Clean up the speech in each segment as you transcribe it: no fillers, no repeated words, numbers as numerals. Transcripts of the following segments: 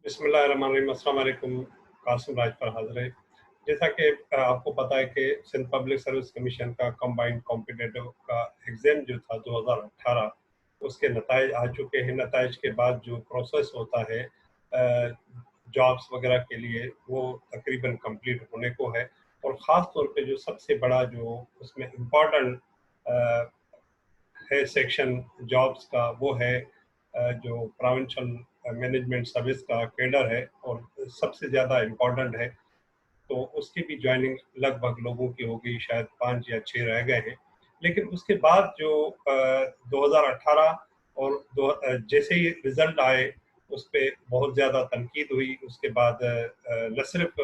बिस्मिल्लाहिर्रहमानिर्रहीम। अस्सलाम वालेकुम। कासिम राज पर हाजिर है। जैसा कि आपको पता है कि सिंध पब्लिक सर्विस कमीशन का कंबाइंड कॉम्पिटिटिव का एग्ज़ाम जो था 2018, उसके नताइज आ चुके हैं। नताइज के बाद जो प्रोसेस होता है जॉब्स वगैरह के लिए, वो तकरीबन कंप्लीट होने को है। और ख़ास तौर पे जो सबसे बड़ा जो उसमें इम्पोर्टेंट है सेक्शन जॉब्स का, वो है जो प्रोविंशियल मैनेजमेंट सर्विस का कैडर है और सबसे ज़्यादा इम्पोर्टेंट है। तो उसकी भी ज्वाइनिंग लगभग लोगों की हो गई, शायद 5 या 6 रह गए हैं। लेकिन उसके बाद जो 2018 और जैसे ही रिज़ल्ट आए, उस पे बहुत ज़्यादा तनकीद हुई। उसके बाद न सिर्फ़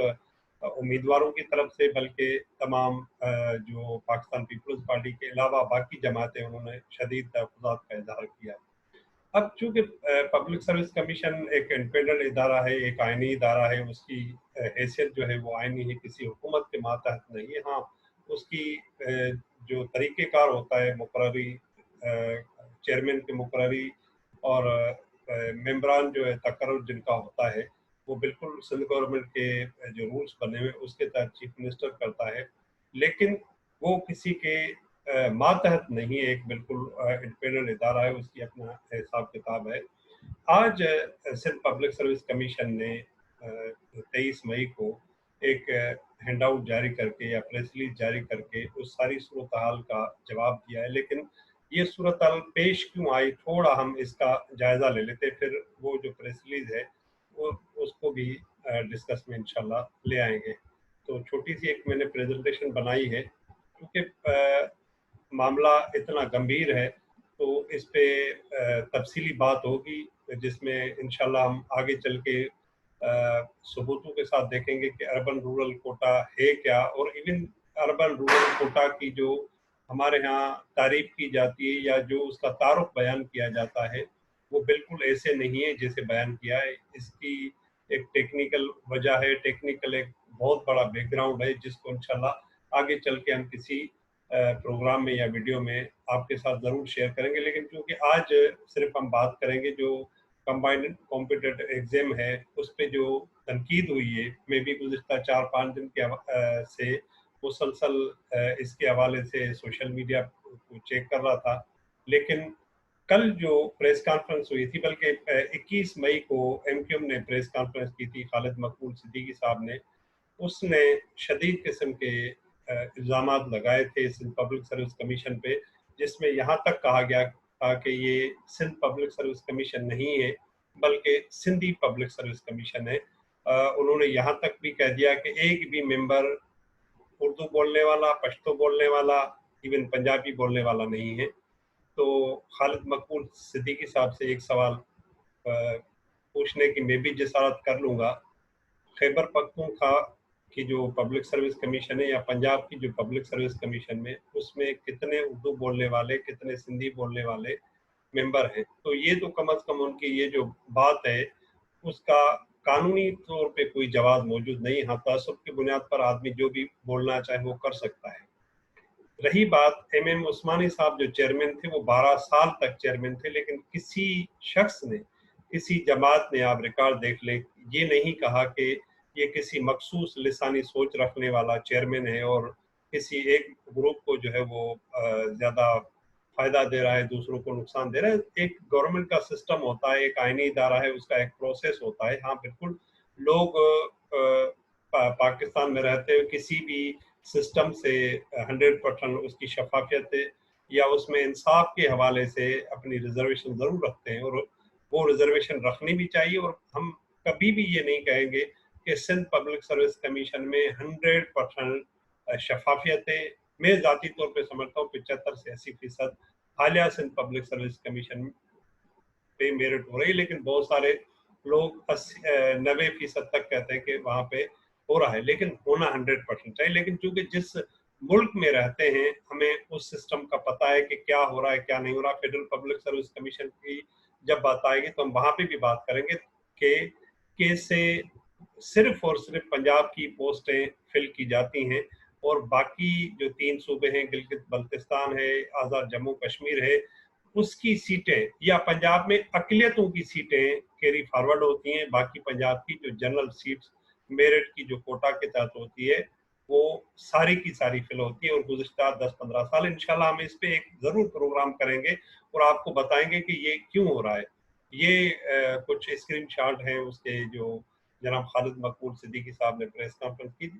उम्मीदवारों की तरफ से, बल्कि तमाम जो पाकिस्तान पीपल्स पार्टी के अलावा बाकी जमातें, उन्होंने शदीद तहफ़्फ़ुज़ात का इज़हार किया। अब चूँकि पब्लिक सर्विस कमीशन एक इंडिपेंडेंट इदारा है, एक आइनी इदारा है, उसकी हैसियत जो है वो आइनी है, किसी हुकूमत के मातहत नहीं है। हाँ, उसकी जो तरीक़ेकार होता है मुक़र्ररी, चेयरमैन की मुक़र्ररी और मेंबरान जो है तकर्रुर जिनका होता है, वो बिल्कुल सिंध गवर्नमेंट के जो रूल्स बने हुए उसके तहत चीफ मिनिस्टर करता है। लेकिन वो किसी के मातहत नहीं है, एक बिल्कुल इंडिपेंडेंट इदारा है, उसकी अपना हिसाब-किताब है। आज सिंध पब्लिक सर्विस कमीशन ने 23 मई को एक हैंडआउट जारी करके या प्रेस रिलीज़ जारी करके उस सारी सूरत-हाल का जवाब दिया है। लेकिन ये सूरत-हाल पेश क्यों आई, थोड़ा हम इसका जायज़ा ले लेते हैं, फिर वो जो प्रेस रिलीज़ है, वो उसको भी डिस्कस में इंशाल्लाह ले आएँगे। तो छोटी-सी एक मैंने प्रेज़ेंटेशन बनाई है, क्योंकि मामला इतना गंभीर है, तो इस पे तफ़सीली बात होगी, जिसमें इंशाल्लाह हम आगे चल के सबूतों के साथ देखेंगे कि अर्बन रूरल कोटा है क्या, और इवन अर्बन रूरल कोटा की जो हमारे यहाँ तारीफ़ की जाती है या जो उसका तारुफ बयान किया जाता है, वो बिल्कुल ऐसे नहीं है जैसे बयान किया है। इसकी एक टेक्निकल वजह है, टेक्निकल एक बहुत बड़ा बैकग्राउंड है, जिसको इंशाल्लाह आगे चल के हम किसी प्रोग्राम में या वीडियो में आपके साथ ज़रूर शेयर करेंगे। लेकिन क्योंकि आज सिर्फ हम बात करेंगे जो कंबाइंड कॉम्पिटिटिव एग्ज़ाम है, उस पे जो तनकीद हुई है, मैं भी गुज़िश्ता 4-5 दिन के से मुसलसल इसके हवाले से सोशल मीडिया को चेक कर रहा था। लेकिन कल जो प्रेस कॉन्फ्रेंस हुई थी, बल्कि 21 मई को एमक्यूएम ने प्रेस कॉन्फ्रेंस की थी, खालिद मकबूल सिद्दीकी साहब ने, उसने शदीद किस्म के इल्ज़ामात लगाए थे सिंध पब्लिक सर्विस कमीशन पे, जिसमें यहाँ तक कहा गया था कि ये सिंध पब्लिक सर्विस कमीशन नहीं है, बल्कि सिंधी पब्लिक सर्विस कमीशन है। उन्होंने यहाँ तक भी कह दिया कि एक भी मेंबर उर्दू बोलने वाला, पश्तो बोलने वाला, इवन पंजाबी बोलने वाला नहीं है। तो खालिद मकबूल सिद्दीकी साहब से एक सवाल पूछने की मैं भी जसारत कर लूँगा। खैबर पख्तूनख्वा की जो पब्लिक सर्विस कमीशन है या पंजाब की जो पब्लिक सर्विस कमीशन में, उसमें कितने उर्दू बोलने वाले, कितने सिंधी बोलने वाले मेंबर हैं? तो ये तो कम अज़ कम उनकी ये जो बात है, उसका कानूनी तौर पे कोई जवाज़ मौजूद नहीं। हाँ, तअस्सुब की बुनियाद पर आदमी जो भी बोलना चाहे वो कर सकता है। रही बात एमएम उस्मानी साहब जो चेयरमैन थे, वो 12 साल तक चेयरमैन थे, लेकिन किसी शख्स ने, किसी जमात ने, आप रिकॉर्ड देख लें, ये नहीं कहा कि ये किसी मखसूस लिसानी सोच रखने वाला चेयरमैन है और किसी एक ग्रुप को जो है वो ज़्यादा फ़ायदा दे रहा है, दूसरों को नुकसान दे रहा है। एक गवर्नमेंट का सिस्टम होता है, एक आईनी इदारा है, उसका एक प्रोसेस होता है। हाँ, बिल्कुल लोग पाकिस्तान में रहते हुए किसी भी सिस्टम से 100% उसकी शफाफियत या उसमें इंसाफ के हवाले से अपनी रिजर्वेशन ज़रूर रखते हैं, और वो रिजर्वेशन रखनी भी चाहिए। और हम कभी भी ये नहीं कहेंगे कि सिंध पब्लिक सर्विस कमीशन में 100% शफाफियत है। मैं ज़ाती तौर पे समझता हूँ 75 से 80% हालिया सिंध पब्लिक सर्विस कमीशन पे मेरिट हो रही है, लेकिन बहुत सारे लोग 90% तक कहते हैं कि वहाँ पे हो रहा है, लेकिन होना 100% चाहिए। लेकिन चूंकि जिस मुल्क में रहते हैं, हमें उस सिस्टम का पता है कि क्या हो रहा है, क्या नहीं हो रहा। फेडरल पब्लिक सर्विस कमीशन की जब बात आएगी तो हम वहाँ पे भी बात करेंगे कि कैसे सिर्फ और सिर्फ पंजाब की पोस्टें फिल की जाती हैं, और बाकी जो 3 सूबे हैं, गिलगित बल्तिस्तान है, आज़ाद जम्मू कश्मीर है, اس کی سیٹیں یا پنجاب میں اقلیتوں کی سیٹیں کیری فارورڈ ہوتی ہیں، باقی پنجاب کی جو جنرل سیٹس میرٹ کی جو کوٹا کے تحت ہوتی ہے وہ ساری کی ساری فل ہوتی ہے. اور گزشتہ 10-15 سال انشاءاللہ ہم اس پہ ایک ضرور پروگرام کریں گے اور آپ کو بتائیں گے کہ یہ کیوں ہو رہا ہے. یہ کچھ اسکرین شاٹ ہیں اس کے جو جناب خالد مقبول صدیقی صاحب نے پریس کانفرنس کی تھی.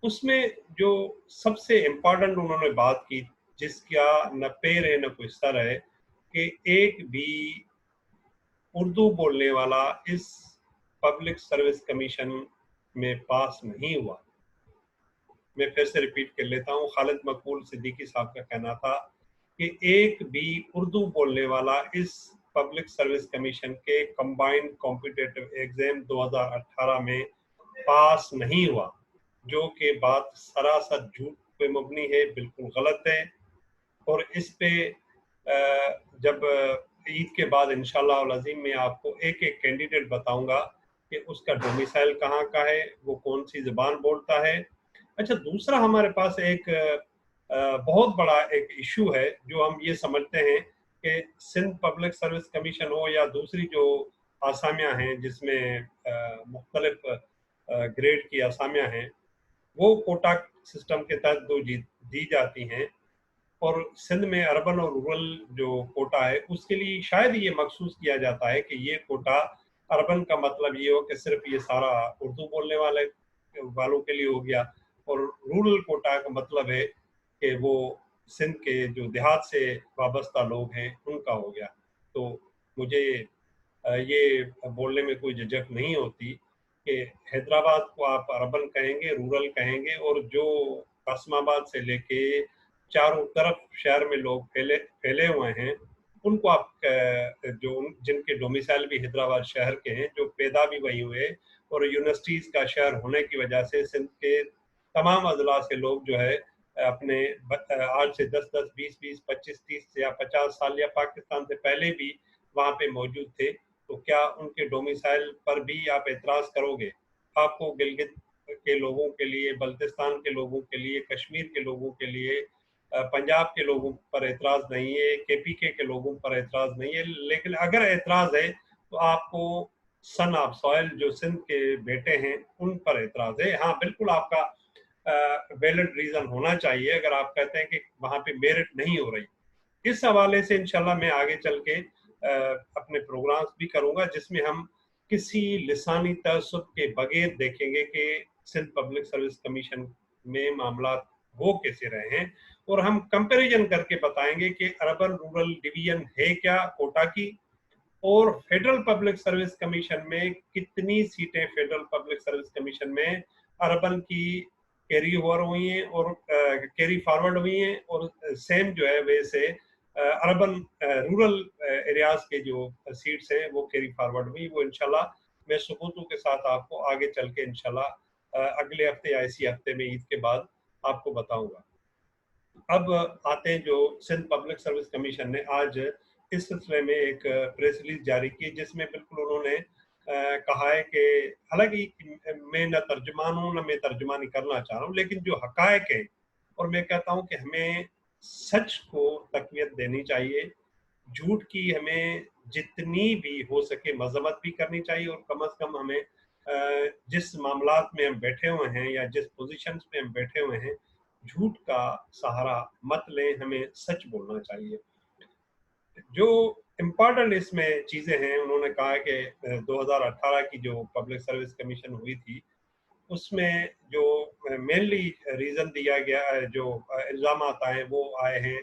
اس میں جو سب سے امپورٹنٹ انہوں نے بات کی جس کا نہ پیر ہے نہ کوئی سر ہے کہ ایک بھی اردو بولنے والا اس پبلک سروس کمیشن میں پاس نہیں ہوا. میں پھر سے ریپیٹ کر لیتا ہوں، خالد مقبول صدیقی صاحب کا کہنا تھا کہ ایک بھی اردو بولنے والا اس پبلک سروس کمیشن کے کمبائنڈ کمپیٹیٹو ایگزام 2018 میں پاس نہیں ہوا، جو کہ بات سراسر جھوٹ پہ مبنی ہے، بالکل غلط ہے. اور اس پہ جب عید کے بعد انشاءاللہ العظیم میں آپ کو ایک ایک کینڈیڈیٹ بتاؤں گا کہ اس کا ڈومیسائل کہاں کا ہے، وہ کون سی زبان بولتا ہے. اچھا، دوسرا ہمارے پاس ایک بہت بڑا ایک ایشو ہے جو ہم یہ سمجھتے ہیں کہ سندھ پبلک سروس کمیشن ہو یا دوسری جو آسامیاں ہیں جس میں مختلف گریڈ کی آسامیاں ہیں وہ کوٹا سسٹم کے تحت دی جاتی ہیں. اور سندھ میں اربن اور رورل جو کوٹا ہے اس کے لیے شاید یہ مخصوص کیا جاتا ہے کہ یہ کوٹا اربن کا مطلب یہ ہو کہ صرف یہ سارا اردو بولنے والوں کے لیے ہو گیا، اور رورل کوٹا کا مطلب ہے کہ وہ سندھ کے جو دیہات سے وابستہ لوگ ہیں ان کا ہو گیا. تو مجھے یہ بولنے میں کوئی جھجک نہیں ہوتی کہ حیدرآباد کو آپ اربن کہیں گے، رورل کہیں گے، اور جو قاسم آباد سے لے کے چاروں طرف شہر میں لوگ پھیلے ہوئے ہیں ان کو آپ جو جن کے ڈومیسائل بھی حیدرآباد شہر کے ہیں، جو پیدا بھی وہی ہوئے اور یونیورسٹیز کا شہر ہونے کی وجہ سے سندھ کے تمام اضلاع سے لوگ جو ہے اپنے آج سے 10-10 20-20 25-30 یا 50 سال یا پاکستان سے پہلے بھی وہاں پہ موجود تھے. تو کیا ان کے ڈومیسائل پر بھی آپ اعتراض کرو گے؟ آپ کو گلگت کے لوگوں کے لیے، بلتستان کے لوگوں کے لیے، کشمیر کے لوگوں کے لیے، پنجاب کے لوگوں پر اعتراض نہیں ہے، کے پی کے لوگوں پر اعتراض نہیں ہے. لیکن اگر اعتراض ہے تو آپ کو سن آف سوائل جو سندھ کے بیٹے ہیں ان پر اعتراض ہے. ہاں بالکل آپ کا ویلڈ ریزن ہونا چاہیے اگر آپ کہتے ہیں کہ وہاں پہ میرٹ نہیں ہو رہی. اس حوالے سے انشاءاللہ میں آگے چل کے اپنے پروگرامز بھی کروں گا جس میں ہم کسی لسانی تعصب کے بغیر دیکھیں گے کہ سندھ پبلک سروس کمیشن میں معاملات ہو کیسے رہے ہیں، اور ہم کمپیریزن کر کے بتائیں گے کہ اربن رورل ڈویژن ہے کیا کوٹا کی، اور فیڈرل پبلک سروس کمیشن میں کتنی سیٹیں فیڈرل پبلک سروس کمیشن میں اربن کی کیری اوور ہوئی ہیں اور کیری فارورڈ ہوئی ہیں، اور سیم جو ہے ویسے اربن رورل ایریاز کے جو سیٹس ہیں وہ کیری فارورڈ ہوئی. وہ انشاءاللہ میں ثبوتوں کے ساتھ آپ کو آگے چل کے انشاءاللہ اگلے ہفتے یا اسی ہفتے میں عید کے بعد آپ کو بتاؤں گا. اب آتے ہیں جو سندھ پبلک سروس کمیشن نے آج اس سلسلے میں ایک پریس ریلیز جاری کی جس میں بالکل انہوں نے کہا ہے کہ حالانکہ میں نہ ترجمان ہوں نہ میں ترجمانی کرنا چاہ رہا ہوں، لیکن جو حقائق ہیں، اور میں کہتا ہوں کہ ہمیں سچ کو تقویت دینی چاہیے، جھوٹ کی ہمیں جتنی بھی ہو سکے مذمت بھی کرنی چاہیے، اور کم از کم ہمیں جس معاملات میں ہم بیٹھے ہوئے ہیں یا جس پوزیشنز میں ہم بیٹھے ہوئے ہیں جھوٹ کا سہارا مت لیں، ہمیں سچ بولنا چاہیے. جو امپورٹنٹ اس میں چیزیں ہیں، انہوں نے کہا کہ 2018 کی جو پبلک سروس کمیشن ہوئی تھی اس میں جو مینلی ریزن دیا گیا ہے، جو الزامات آئے وہ آئے ہیں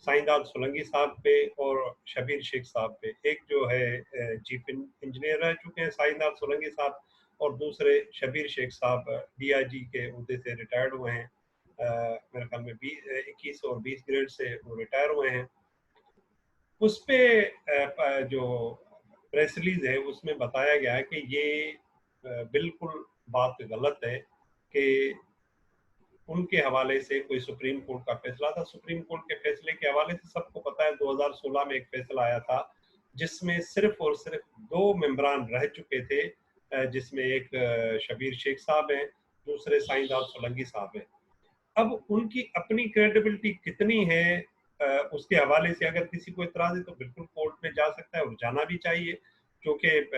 سائنداد سولنگی صاحب پہ اور شبیر شیخ صاحب پہ. ایک جو ہے چیف انجینئر رہ چکے ہیں سائنداد سولنگی صاحب، اور دوسرے شبیر شیخ صاحب ڈی آئی جی کے عہدے سے ریٹائرڈ ہوئے ہیں. میرے خیال میں 21 اور 20 گریڈ سے وہ ریٹائر ہوئے ہیں. اس پہ جو پریس ریلیز ہے اس میں بتایا گیا ہے کہ یہ بالکل بات غلط ہے کہ ان کے حوالے سے کوئی سپریم کورٹ کا فیصلہ تھا. سپریم کورٹ کے فیصلے کے حوالے سے سب کو پتا ہے 2016 میں ایک فیصلہ آیا تھا جس میں صرف اور صرف 2 ممبران رہ چکے تھے، جس میں ایک شبیر شیخ صاحب ہیں، دوسرے سائنداد سولنگی صاحب ہیں. اب ان کی اپنی کریڈیبلٹی کتنی ہے उसके हवाले से अगर किसी को इतराज़ है तो बिल्कुल कोर्ट में जा सकता है और जाना भी चाहिए, क्योंकि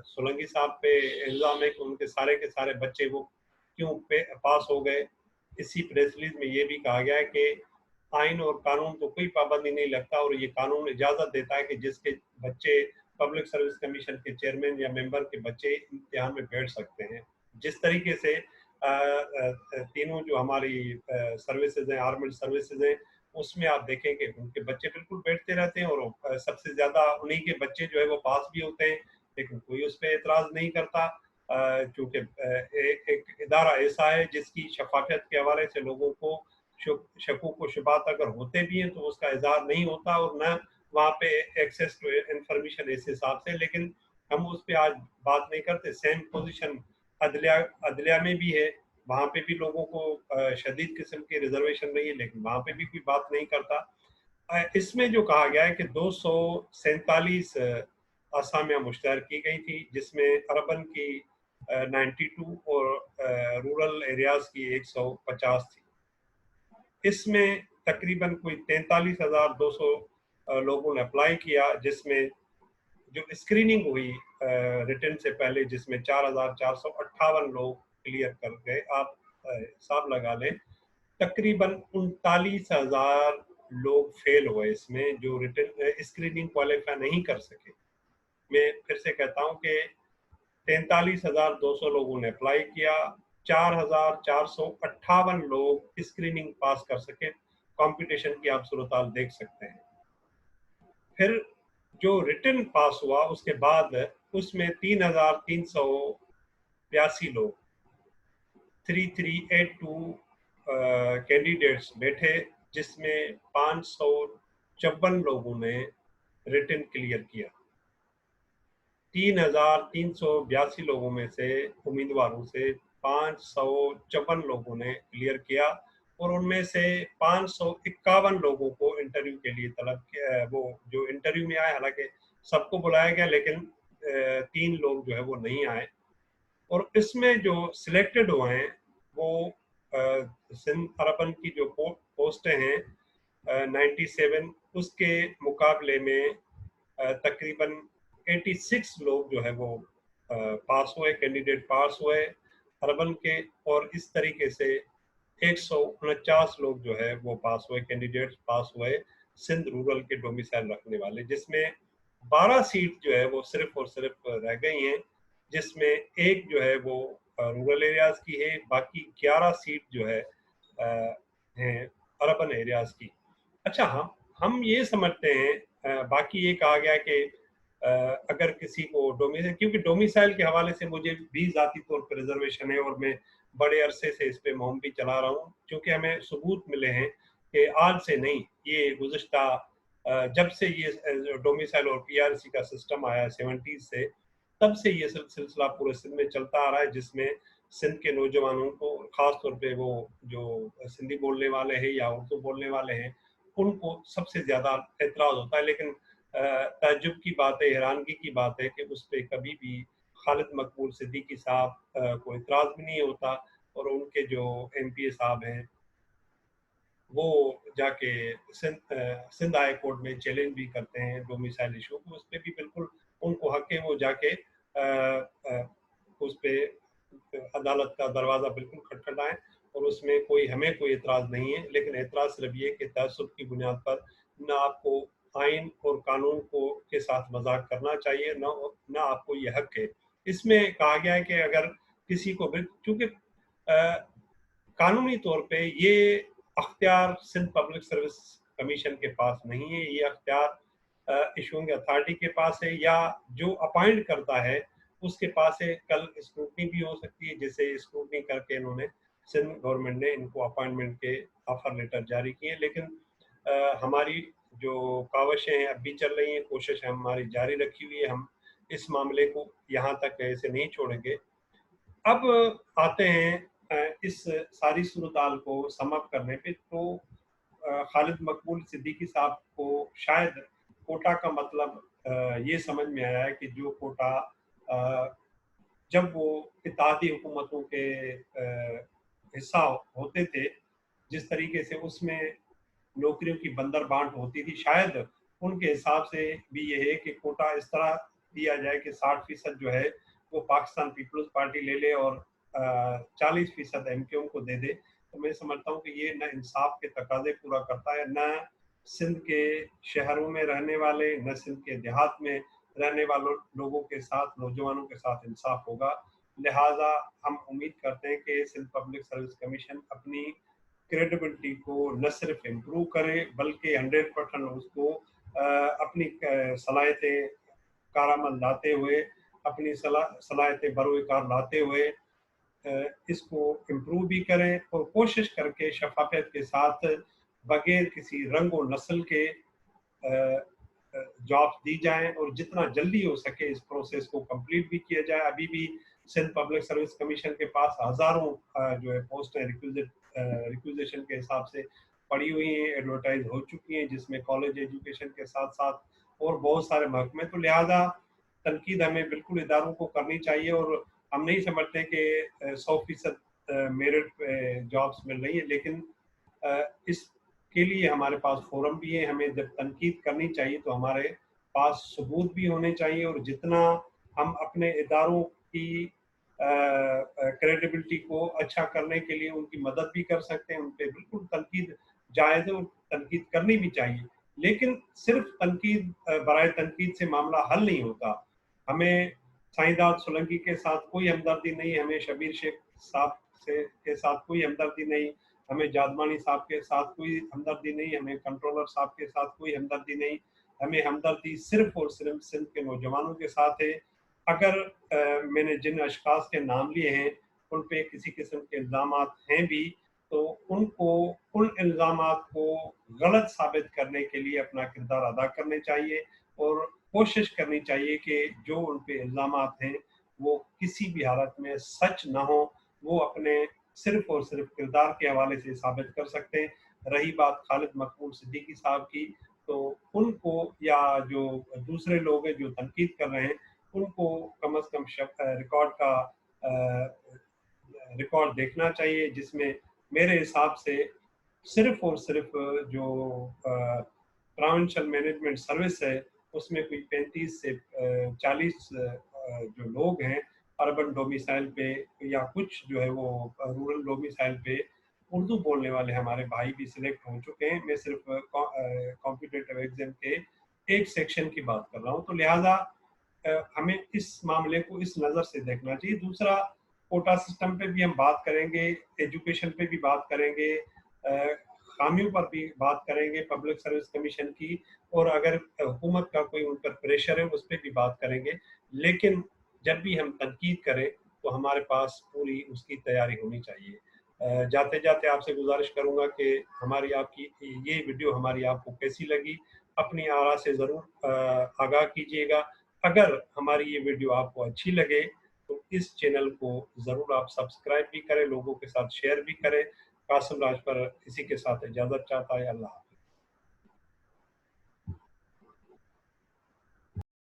सोलंकी साहब पे इल्ज़ाम है कि उनके सारे के सारे बच्चे वो क्यों पास हो गए। इसी प्रेस रिलीज में ये भी कहा गया है कि आइन और कानून को कोई पाबंदी नहीं लगता और ये कानून इजाज़त देता है कि जिसके बच्चे पब्लिक सर्विस कमीशन के चेयरमैन या मेंबर के बच्चे इम्तिहान में बैठ सकते हैं। जिस तरीके से तीनों जो हमारी सर्विसेज हैं, आर्मड सर्विसेज हैं, उसमें आप देखेंगे उनके बच्चे बिल्कुल बैठते रहते हैं और सबसे ज़्यादा उन्हीं के बच्चे जो है वो पास भी होते हैं, लेकिन कोई उस पर एतराज़ नहीं करता, क्योंकि एक इदारा ऐसा है जिसकी शफाफियत के हवाले से लोगों को शकूक व शुबात अगर होते भी हैं तो उसका इजहार नहीं होता और न वहाँ पे एक्सेस टू इंफॉर्मेशन इस हिसाब से, लेकिन हम उस पर आज बात नहीं करते। सेम पोजीशन अदलिया अदलिया में भी है, वहाँ पे भी लोगों को शदीद किस्म की रिजर्वेशन रही है, लेकिन वहाँ पे भी कोई बात नहीं करता। इसमें जो कहा गया है कि 247 असामियाँ मुश्तहर की गई थी, जिसमें अर्बन की 92 और रूरल एरियाज की 150 थी। इसमें तकरीबन कोई 43,200 लोगों ने अप्लाई किया, जिसमें जो स्क्रीनिंग हुई रिटर्न से पहले, जिसमें 4,458 लोग क्लियर कर गए। आप हिसाब लगा लें, तकरीबन 39,000 लोग फेल हुए इसमें, जो रिटर्न स्क्रीनिंग क्वालिफाई नहीं कर सके। मैं फिर से कहता हूँ कि 43,200 लोगों ने अप्लाई किया, 4,458 लोग स्क्रीनिंग पास कर सके। कंपटीशन की आप सूरत देख सकते हैं। फिर जो रिटर्न पास हुआ उसके बाद उसमें 3,382 लोग 3382 कैंडिडेट्स बैठे, जिसमें 554 लोगों ने रिटर्न क्लियर किया। 3,382 लोगों में से उम्मीदवारों से 554 लोगों ने क्लियर किया और उनमें से 551 लोगों को इंटरव्यू के लिए तलब किया। वो जो इंटरव्यू में आए, हालांकि सबको बुलाया गया, लेकिन 3 लोग जो है वो नहीं आए। और इसमें जो सिलेक्टेड हुए हैं वो सिंध अर्बन की जो पोस्टें हैं 97, उसके मुकाबले में तकरीबन 86 लोग जो है वो पास हुए, कैंडिडेट पास हुए अर्बन के, और इस तरीके से 149 लोग जो है वो पास हुए, कैंडिडेट्स पास हुए सिंध रूरल के डोमिसाइल रखने वाले, जिसमें 12 सीट जो है वो सिर्फ और सिर्फ रह गई हैं, जिसमें एक जो है वो रूरल एरियाज की है, बाकी 11 सीट जो है हैं अर्बन एरियाज की। अच्छा, हम ये समझते हैं, बाकी ये कहा गया कि अगर किसी को डोमिसाइल, क्योंकि डोमिसाइल के हवाले से मुझे भी ज़ाती तौर पर रिजर्वेशन है और मैं बड़े अरसे से इस पे मुहिम भी चला रहा हूँ, क्योंकि हमें सबूत मिले हैं कि आज से नहीं, ये गुज़श्ता जब से ये डोमिसाइल और पीआरसी का सिस्टम आया 70s से, तब से ये सिलसिला पूरे सिंध में चलता आ रहा है, जिसमें सिंध के नौजवानों को, खास तौर पे वो जो सिंधी बोलने वाले हैं या उर्दू बोलने वाले हैं, उनको सबसे ज़्यादा एतराज़ होता है। लेकिन ताज्जुब की बात है, हैरानगी की बात है कि उस पर कभी भी खालिद मकबूल सिद्दीकी साहब को एतराज़ भी नहीं होता, और उनके जो एमपीए साहब हैं वो जाके सिंध हाई कोर्ट में चैलेंज भी करते हैं डोमिसाइल इशू को। उस पर भी बिल्कुल उनको हक है, वो जाके उस पर अदालत का दरवाज़ा बिल्कुल खटखटाएं, और उसमें हमें कोई एतराज़ नहीं है। लेकिन एतराज़ सिर्फ ये कि तअस्सुब की बुनियाद पर न आपको आइन और कानून को के साथ मजाक करना चाहिए, न आपको ये हक है। इसमें कहा गया है कि अगर किसी को, चूँकि कानूनी तौर पे ये अख्तियार सिंध पब्लिक सर्विस कमीशन के पास नहीं है, ये अख्तियार इशूइंग अथॉरिटी के पास है, या जो अपॉइंट करता है उसके पास है। कल स्क्रूटनी भी हो सकती है, जिसे स्क्रूटनी करके इन्होंने, सिंध गवर्नमेंट ने इनको अपॉइंटमेंट के ऑफर लेटर जारी किए। लेकिन हमारी जो कावशें हैं अब भी चल रही हैं, कोशिश हमारी जारी रखी हुई है, हम इस मामले को यहाँ तक ऐसे नहीं छोड़ेंगे। अब आते हैं इस सारी सूरत को समअप करने पे, तो खालिद मकबूल सिद्दीकी साहब को शायद कोटा का मतलब ये समझ में आया है कि जो कोटा जब वो इत्तेहादी हुकूमतों के हिस्सा होते थे, जिस तरीके से उसमें नौकरियों की बंदर बांट होती थी, शायद उनके हिसाब से भी ये है कि कोटा इस तरह दिया जाए कि 60% जो है वो पाकिस्तान पीपल्स पार्टी ले ले और 40% एमक्यूएम को दे दे। तो मैं समझता हूँ कि ये न इंसाफ के तकाजे पूरा करता है, न सिंध के शहरों में रहने वाले, न सिंध के देहात में रहने वालों लोगों के साथ, नौजवानों के साथ इंसाफ होगा। लिहाजा हम उम्मीद करते हैं कि सिंध पब्लिक सर्विस कमीशन अपनी क्रेडिबिलिटी को न सिर्फ इम्प्रूव करे बल्कि 100% उसको अपनी सलाहियतें कारामद लाते हुए, अपनी सलाहियतें बरोकार लाते हुए इसको इम्प्रूव भी करें और कोशिश करके शफाफियत के साथ बगैर किसी रंग और नस्ल के जॉब्स दी जाएं और जितना जल्दी हो सके इस प्रोसेस को कंप्लीट भी किया जाए। अभी भी सिंध पब्लिक सर्विस कमीशन के पास हजारों जो है पोस्ट रिक्विजिशन के हिसाब से पड़ी हुई हैं, एडवर्टाइज हो चुकी हैं, जिसमें कॉलेज एजुकेशन के साथ साथ और बहुत सारे महकमे। तो लिहाजा तनकीद हमें बिल्कुल इदारों को करनी चाहिए और हम नहीं समझते कि 100% मेरिट जॉब्स मिल रही है, लेकिन इसके लिए हमारे पास फोरम भी है। हमें जब तनकीद करनी चाहिए तो हमारे पास सबूत भी होने चाहिए और जितना हम अपने इदारों की क्रेडिबिलिटी को अच्छा करने के लिए उनकी मदद भी कर सकते हैं, उन पर बिल्कुल तनकीद जायज़ है और तनकीद करनी भी चाहिए। लेकिन सिर्फ तनकीद बराए तनकीद से मामला हल नहीं होता। हमें साईंदाद सोलंकी के साथ कोई हमदर्दी नहीं, हमें शबीर शेख साहब के साथ कोई हमदर्दी नहीं, हमें जादमानी साहब के साथ कोई हमदर्दी नहीं, हमें कंट्रोलर साहब के साथ कोई हमदर्दी नहीं। हमें हमदर्दी सिर्फ और सिर्फ सिंध के नौजवानों के साथ है। अगर मैंने जिन अशखास के नाम लिए हैं उन पे किसी किस्म के इल्ज़ामात हैं भी, तो उनको उन इल्ज़ामात को गलत साबित करने के लिए अपना किरदार अदा करने चाहिए और कोशिश करनी चाहिए कि जो उन पे इल्ज़ामात हैं वो किसी भी हालत में सच ना हो, वो अपने सिर्फ और सिर्फ किरदार के हवाले से साबित कर सकते हैं। रही बात खालिद मकबूल सिद्दीकी साहब की, तो उनको या जो दूसरे लोग हैं जो तनकीद कर रहे हैं उनको कम अज़ कम रिकॉर्ड का रिकॉर्ड देखना चाहिए, जिसमें मेरे हिसाब से सिर्फ और सिर्फ जो प्रोविंशियल मैनेजमेंट सर्विस है उसमें कोई 35 से 40 जो लोग हैं अर्बन डोमिसाइल पे या कुछ जो है वो रूरल डोमिसाइल पे उर्दू बोलने वाले हमारे भाई भी सिलेक्ट हो चुके हैं। मैं सिर्फ कॉम्पिटिटिव एग्जाम के एक सेक्शन की बात कर रहा हूँ। तो लिहाजा हमें इस मामले को इस नज़र से देखना चाहिए। दूसरा, कोटा सिस्टम पे भी हम बात करेंगे, एजुकेशन पे भी बात करेंगे, खामियों पर भी बात करेंगे पब्लिक सर्विस कमीशन की, और अगर हुकूमत का कोई उन पर प्रेशर है उस पर भी बात करेंगे। लेकिन जब भी हम तनकीद करें तो हमारे पास पूरी उसकी तैयारी होनी चाहिए। जाते जाते आपसे गुजारिश करूंगा कि हमारी आपकी ये वीडियो हमारी आपको कैसी लगी, अपनी आरा से ज़रूर आगाह कीजिएगा। अगर हमारी ये वीडियो आपको अच्छी लगे तो इस चैनल को ज़रूर आप सब्सक्राइब भी करें, लोगों के साथ शेयर भी करें। कासिम राज पर इसी के साथ इजाज़त चाहता है। अल्लाह।